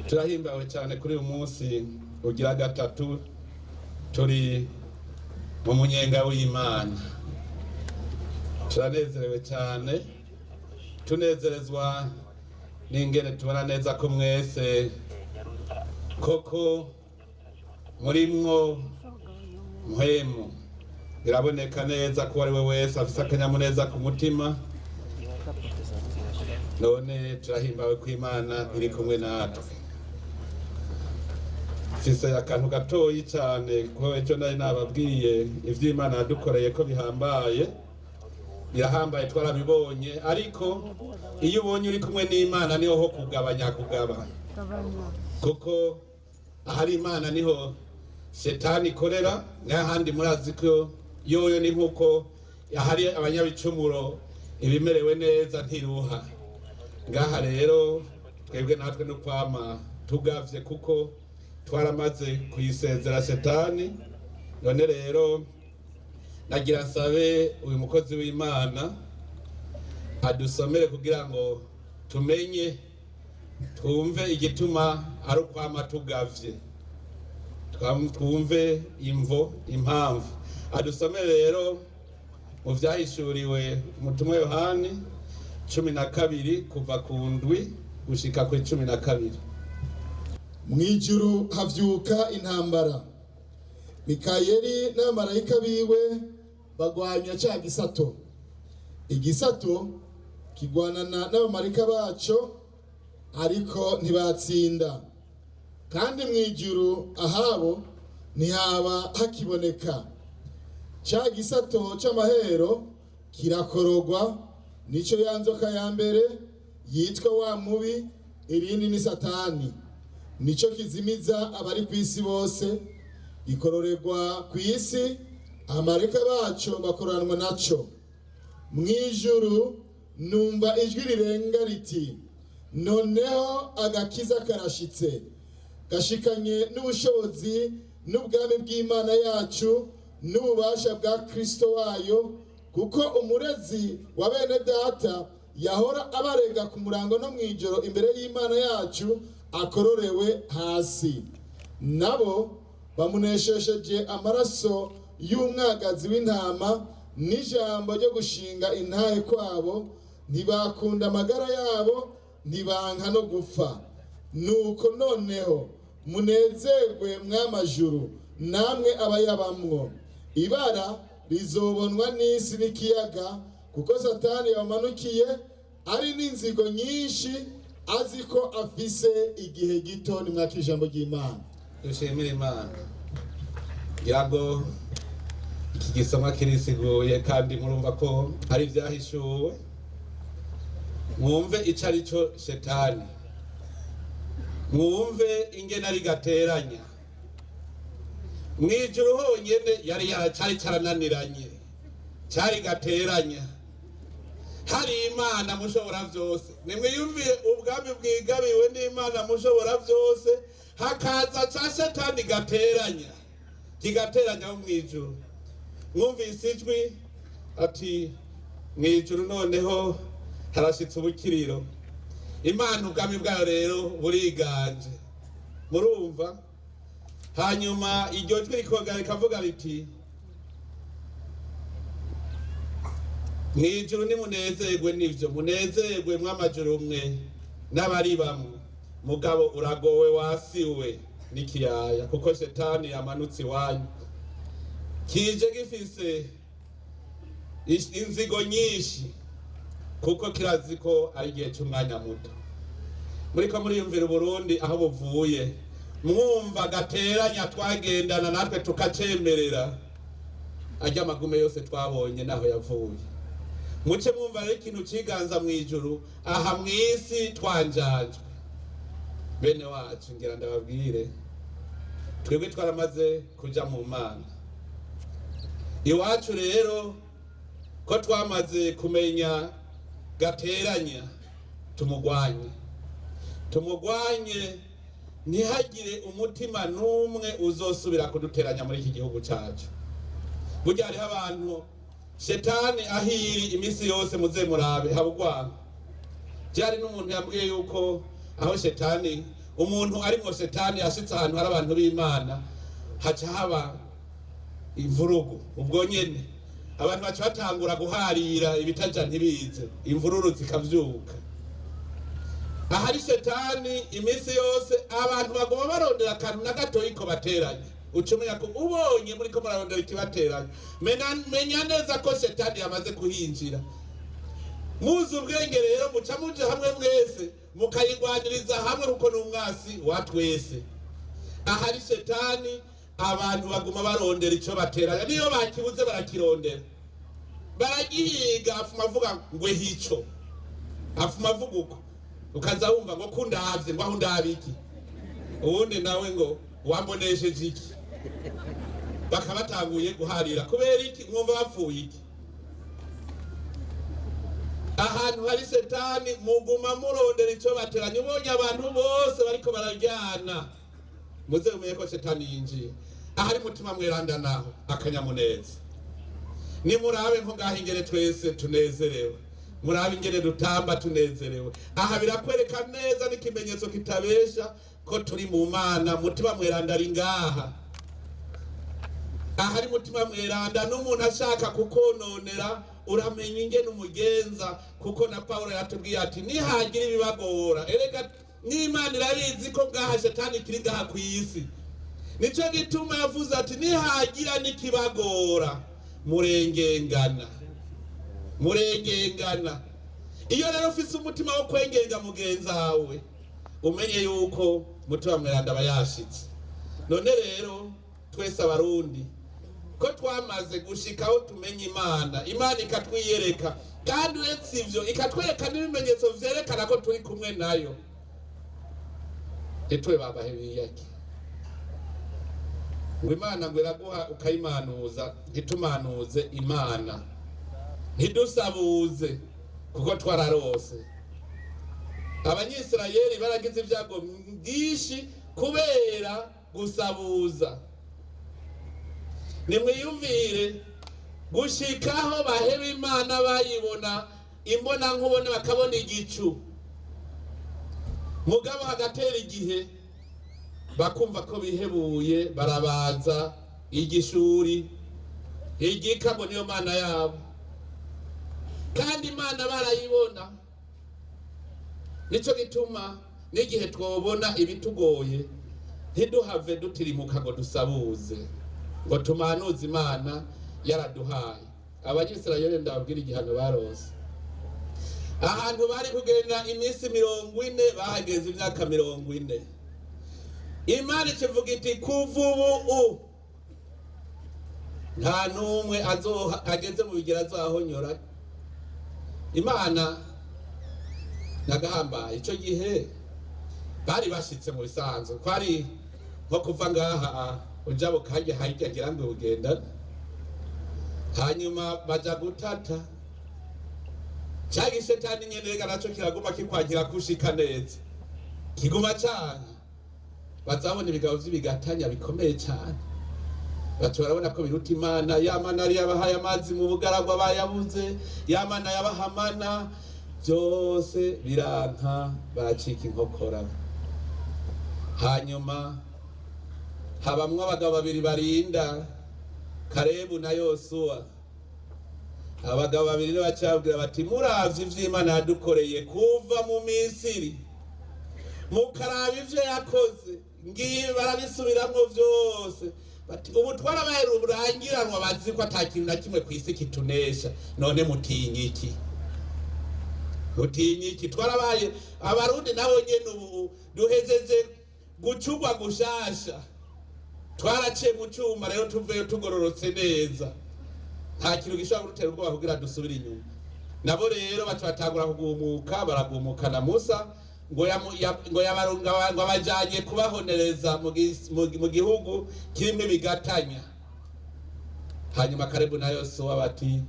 turahimbawe cyane kuri uyu munsi ugira gatatu turi mu munyenga w'Imana. Turanezerewe cyane, tunezerezwa n'ingene tubona neza ko mwese koko murimwo mpwemu. Biraboneka neza ko ari we wese afise akanyamuneza ku mutima. None turahimbawe ko Imana iri kumwe natwe. Fise akantu gatoyi cyane ko ejo nari nababwiye ivy'Imana yadukoreye ko bihambaye. Birahambaye twarabibonye, ariko iyo ubonye uri kumwe n'Imana niho ho kugabanya. Kuko ahari Imana niho Shetani ikorera, n'ahandi murazi ko yoyo ni nkuko ahari abanyabicumuro ibimerewe neza ntiruha. Ngaha rero twebwe natwe no kwama tugavye kuko twaramaze kuyisezera Shetani. None rero nagira nsabe uyu mukozi w'Imana adusomere kugira ngo tumenye twumve igituma ari ukwama tugavye, twumve imvo impamvu. Adusomere rero mu vyahishuriwe umutumwa Yohani 12 kuva ku ndwi gushika ku 12. Mwijuru havyuka intambara. Mikayeli n'abamarayika biwe bagwanya ca gisato. Igisato kigwanana n'abamarayika baco, ariko ntibatsinda. Kandi mwijuru ahabo ntihaba hakiboneka. Ca gisato c'amahero kirakorogwa, nico ya nzoka ya mbere yitwa wa mubi, irindi ni Satani. Nico kizimiza abari kw'isi bose, gikororerwa kw'isi, abamarayika baco bakoranwa naco. Mwijuru numva ijwi rirenga riti, noneho agakiza karashitse, gashikanye n'ubushobozi n'ubwami bw'Imana yacu n'ububasha bwa Kristo wayo, kuko umurezi wa bene data yahora abarega ku murango no mwijoro imbere y'Imana yacu akororewe hasi. Nabo bamuneshesheje amaraso y'umwagazi w'intama n'ijambo ryo gushinga intahe kwabo, ntibakunda amagara yabo, ntibanka no gupfa. Nuko noneho munezerwe mw'amajuru namwe abayabamwo. Ibara rizobonwa n'isi n'ikiyaga, kuko Satani yamanukiye ari n'inzigo nyinshi, azi ko afise igihe gito. Ni mwaka ijambo ry'Imana. Dushimire Imana. Yago iki gisomwa kirisiguye kandi murumva ko ari vyahishuwe. Mwumve ico ari cyo Shetani, mwumve ingene ari gateranya. Mwijuru honyene yari cari carananiranye, cari gateranya. Hari Imana mushobora vyose, nimwe yumviye ubwami bwigabiwe n'Imana mushobora vyose, hakaza ca Shetani gateranya, kigateranya mu mwijuru. Mwumvise ijwi ati mwijuru noneho harashitse ubukiriro. Imana ubwami bwayo rero buriganje, murumva. Hanyuma iryo jwi rikavuga riti, mwijuru nimunezerwe n'ivyo, munezerwe mw'amajuru mwe n'abari bamwe. Mugabo uragowe wasiwe n'ikiyaya, kuko Shetani yamanutse iwanyu, kije gifise inzigo nyinshi, kuko kirazi ko ari igihe c'umwanya muto. Muriko muriyumvira Burundi aho buvuye, mwumva gateranya twagendana natwe tukacemerera, ajya amagume yose twabonye naho yavuye. Muce mwumva rero ikintu ciganza mwijuru, aha mw'isi twanjajwe. Bene wacu ngira ndababwire, twebwe twaramaze kuja mu Mana. Iwacu rero ko twamaze kumenya gateranya, tumugwanye ntihagire umutima n'umwe uzosubira kuduteranya muri iki gihugu cyacu. Burya hariho abantu Shetani ahiri imisi yose muze murabe habugwana. Byari n'umuntu yambwiye yuko aho Shetani umuntu arimwo setani yashitse ahantu hari abantu b'Imana haca haba imvurugu. Ubwo nyene abantu baca batangura guharira ibitaja ntibize, imvururu zikavyuka. Ahari setani iminsi yose abantu bagoma barondera akantu na gatoyi ko bateranye. Ucumenya ko ubonye muri ko barondera ikibateranye, menya neza ko setani yamaze kuhinjira. Muzi ubwenge rero muca muje hamwe mwese mukayigwaniriza hamwe kuko n'umwasi wa twese. Ahari setani abantu baguma barondera ico bateranya, niyo bakibuze barakirondera, baragihiga. Afuma avuga ngwe hico, afuma avuga uko, ukaza wumva ngo kundavye ngo aho ndabiki, ubundi nawe ngo wambonesheje iki. Bakabatanguye guharira kubera iki? Mwumva bapfuye iki? Ahantu hari setani muguma murondera ico bateranya. Ubonye abantu bose bariko barajyana, muze umenye ko setani yinjiye. Ahari mutima mweranda naho akanyamuneza. Ni murabe nko ngaho ingere twese tunezerewe, murabe ingere dutamba tunezerewe. Aha birakwereka neza n'ikimenyetso kitabesha ko turi mu Mana. Mutima mweranda ari ngaha. Ahari mutima mweranda n'umuntu ashaka kukononera uramenya ingene umugenza, kuko na Paulo yatubwiye ati nihagira ibibagora. Erega n'Imana irabizi ko ngaha setani kiri ngaha ku isi. Nico gituma yavuze ati nihagira nikibagora murengengana. Iyo rero ufise umutima wo kwengenga mugenza wawe, umenye yuko mutima mweranda bayashitse. None rero twese abarundi ko twamaze gushikaho tumenye Imana ikatwiyereka, kandi uretse ivyo ikatwereka n'ibimenyetso vyerekana ko turi kumwe nayo. Etwe babahebiyaki ngo Imana ngo iraguha ukayimanuza, ntitumanuze Imana, ntidusabuze kuko twararose. Abanyisirayeli baragize ibyago byinshi kubera gusabuza. Nimwiyumvire gushikaho baheba Imana bayibona imbona nkubone, bakabona igicu, mugabo hagatera igihe bakumva ko bihebuye, barabaza igishuri, igikabo niyo Mana yabo, kandi Imana barayibona. Nico gituma n'igihe twobona ibitugoye ntiduhave dutirimuka ngo dusabuze, ngo tumanuze Imana yaraduhaye. Abanyisirayeli ndababwira igihano barose. Ahantu bari kugenda iminsi 40 bahageze imyaka 40. Imana ikivuga iti kuva ubu nta numwe ageze mu bigera azahonyora. Imana nagahambaye. Ico gihe bari bashitse mu bisanzwe, kwari nko kuva ngaha ujabo kaje hajya girambe ugenda, hanyuma baja gutata. Cyagi setani nyene garaco kiraguma kikwagira kushika neza, kiguma cyane. Bazabona ibigabo vy'ibigatanya bikomeye cyane, bacu barabona ko biruta Imana. Yamana ari yabahaye amazi mu bugaragwa bayabuze, Yamana yabahamana, byose biranka, bacika inkokora. Hanyuma habamwe abagabo babiri barinda, Karebu na Yosuwa. Abagabo babiri bacabwira bati muravye ivy'Imana yadukoreye kuva mu Misiri, mukaraba ivyo yakoze, ngiye barabisubiramwo vyose. Bati ubu twarabaye rurangiranwa, bazi ko atakintu na kimwe kwisi kitunesha. None mutinyiki, twarabaye abarundi nabo nyene ubu duhejeje gucugwa gushasha, twaraciye mu cuma rero tuveyo tugororotse neza, nta kintu gishobora gutera ubwoba kugira dusubire inyuma. Nabo rero batangura kugumuka, baragumuka na Musa ngo yabarunga ngo abajanye kubahonereza mu gihugu kirimo ibigatanya. Hanyuma Karebu na Yosuwa bati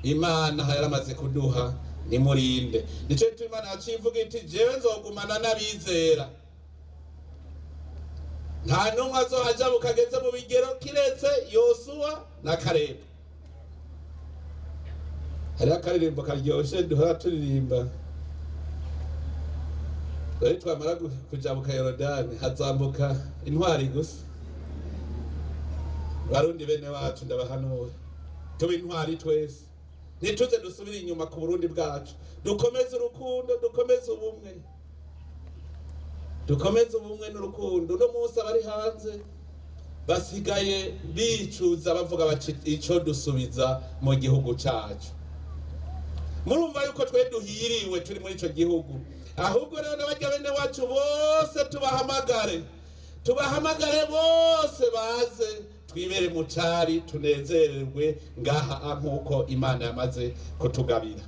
Imana yaramaze kuduha nimurinde. Nico Imana yacivuga iti jewe nzogumana n'abizera, nta numwe azohaja bukageze mu bigero kiretse Yosuwa na Karebu. Hari akaririmbo karyoshe duhora turirimba rero twamara kujabuka Yorodani hazambuka intwari gusa. Barundi bene wacu ndabahanura tube intwari twese, ntituze dusubire inyuma ku Burundi bwacu, dukomeze urukundo, dukomeze ubumwe, dukomeze ubumwe n'urukundo. No munsi abari hanze basigaye bicuza bavuga bati ico dusubiza mu gihugu cacu. Murumva yuko twe duhiriwe turi muri ico gihugu. Ahubwo rero n'abajya bene wacu bose tubahamagare bose baze twibere mu cari tunezererwe ngaha nkuko Imana yamaze kutugabira.